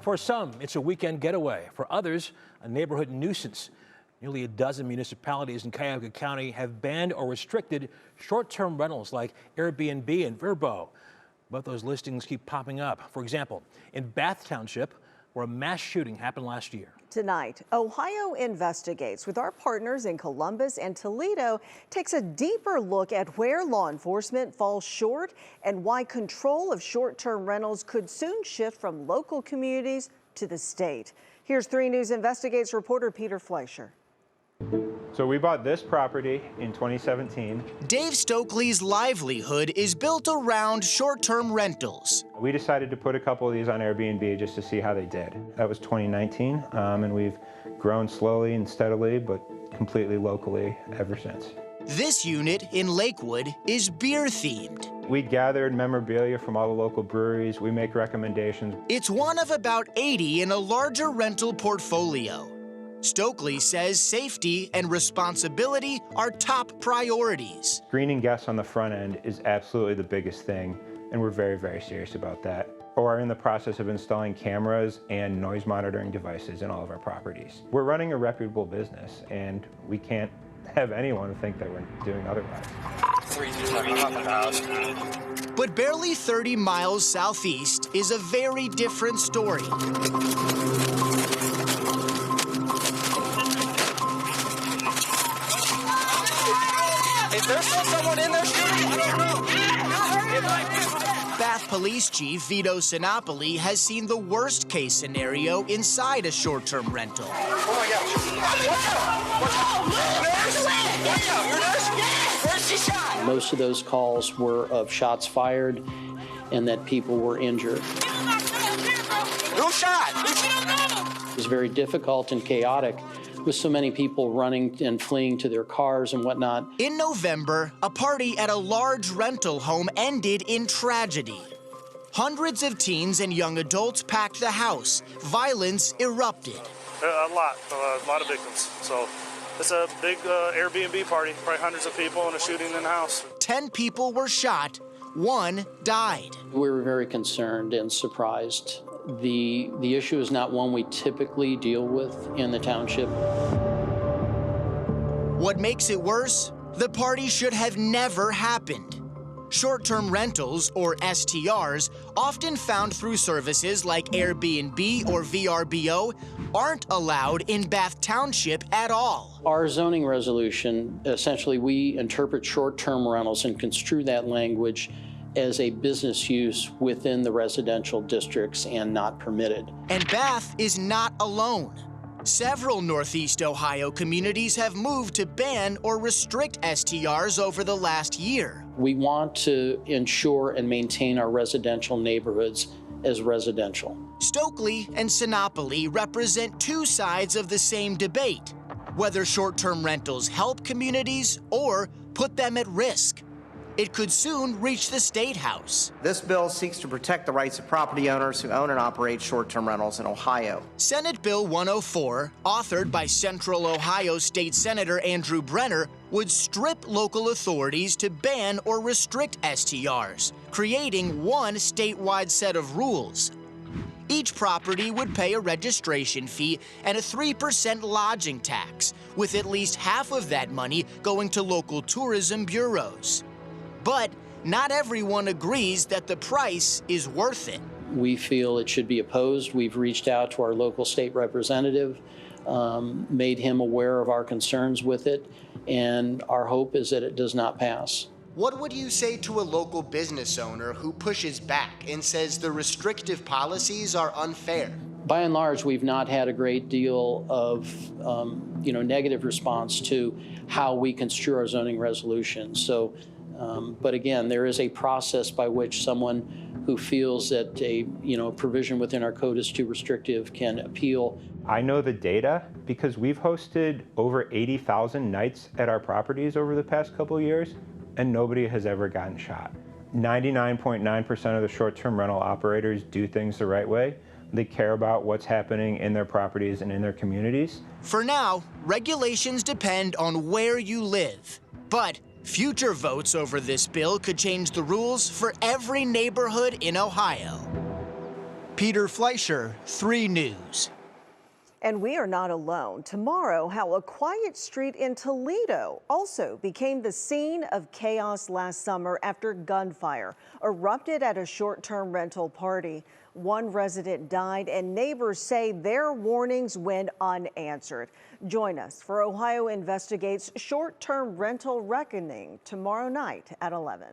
For some, it's a weekend getaway. For others, a neighborhood nuisance. Nearly a dozen municipalities in Cuyahoga County have banned or restricted short-term rentals like Airbnb and Vrbo. But those listings keep popping up. For example, in Bath Township, where a mass shooting happened last year. Tonight, Ohio Investigates with our partners in Columbus and Toledo takes a deeper look at where law enforcement falls short and why control of short-term rentals could soon shift from local communities to the state. Here's 3 News Investigates reporter Peter Fleischer. So we bought this property in 2017. Dave Stokely's livelihood is built around short-term rentals. We decided to put a couple of these on Airbnb just to see how they did. That was 2019, and we've grown slowly and steadily, but completely locally ever since. This unit in Lakewood is beer-themed. We gathered memorabilia from all the local breweries. We make recommendations. It's one of about 80 in a larger rental portfolio. Stokely says safety and responsibility are top priorities. Screening guests on the front end is absolutely the biggest thing, and we're very, very serious about that. We're in the process of installing cameras and noise monitoring devices in all of our properties. We're running a reputable business, and we can't have anyone think that we're doing otherwise. But barely 30 miles southeast is a very different story. Is there still someone in there shooting? I don't know. Bath Police Chief Vito Sinopoli has seen the worst-case scenario inside a short-term rental. Oh my gosh. Where's she shot? Most of those calls were of shots fired and that people were injured. Who shot? It was very difficult and chaotic with so many people running and fleeing to their cars and whatnot. In November, a party at a large rental home ended in tragedy. Hundreds of teens and young adults packed the house. Violence erupted. A lot of victims. So it's a big Airbnb party, probably hundreds of people and a shooting in the house. 10 people were shot, 1 died. We were very concerned and surprised. The issue is not one we typically deal with in the township. What makes it worse? The party should have never happened. Short-term rentals, or STRs, often found through services like Airbnb or VRBO, aren't allowed in Bath Township at all. Our zoning resolution, essentially we interpret short-term rentals and construe that language as a business use within the residential districts and not permitted. And Bath is not alone. Several Northeast Ohio communities have moved to ban or restrict STRs over the last year. We want to ensure and maintain our residential neighborhoods as residential. Stokely and Sinopoli represent 2 sides of the same debate, whether short-term rentals help communities or put them at risk. It could soon reach the State House. This bill seeks to protect the rights of property owners who own and operate short-term rentals in Ohio. Senate Bill 104, authored by Central Ohio State Senator Andrew Brenner, would strip local authorities to ban or restrict STRs, creating one statewide set of rules. Each property would pay a registration fee and a 3% lodging tax, with at least half of that money going to local tourism bureaus. But not everyone agrees that the price is worth it. We feel it should be opposed. We've reached out to our local state representative, made him aware of our concerns with it, and our hope is that it does not pass. What would you say to a local business owner who pushes back and says the restrictive policies are unfair? By and large, we've not had a great deal of negative response to how we construe our zoning resolutions. So. But again, there is a process by which someone who feels that a provision within our code is too restrictive can appeal. I know the data because we've hosted over 80,000 nights at our properties over the past couple of years, and nobody has ever gotten shot. 99.9% of the short-term rental operators do things the right way. They care about what's happening in their properties and in their communities. For now, regulations depend on where you live, but future votes over this bill could change the rules for every neighborhood in Ohio. Peter Fleischer, 3 News. And we are not alone. Tomorrow, how a quiet street in Toledo also became the scene of chaos last summer after gunfire erupted at a short-term rental party. One resident died, and neighbors say their warnings went unanswered. Join us for Ohio Investigates Short-Term Rental Reckoning tomorrow night at 11.